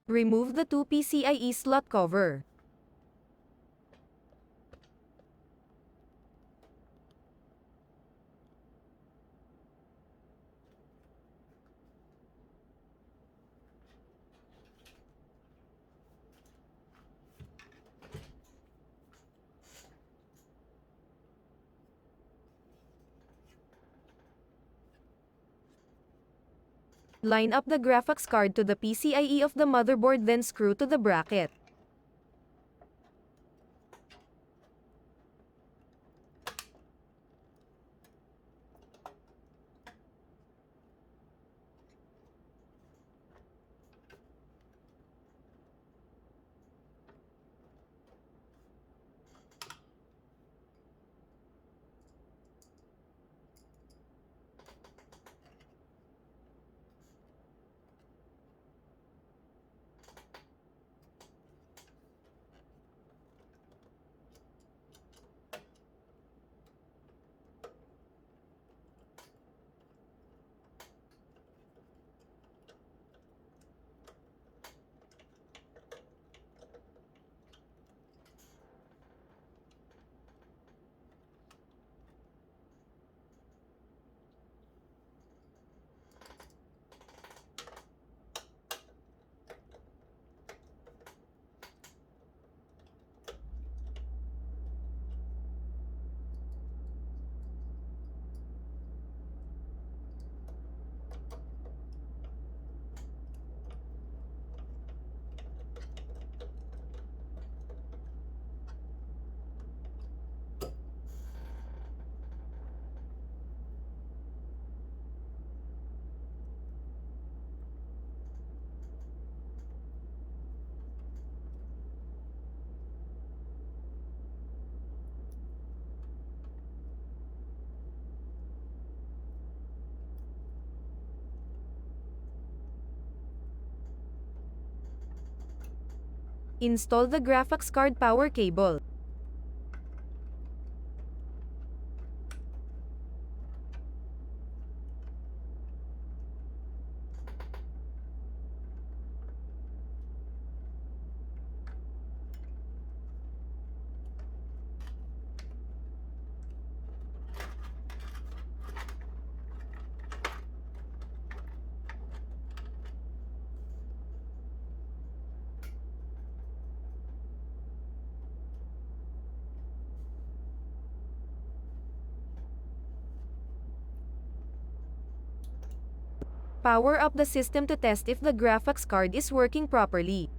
Remove the two PCIe slot cover. Line up the graphics card to the PCIe of the motherboard, then screw to the bracket. Install the graphics card power cable. Power up the system to test if the graphics card is working properly.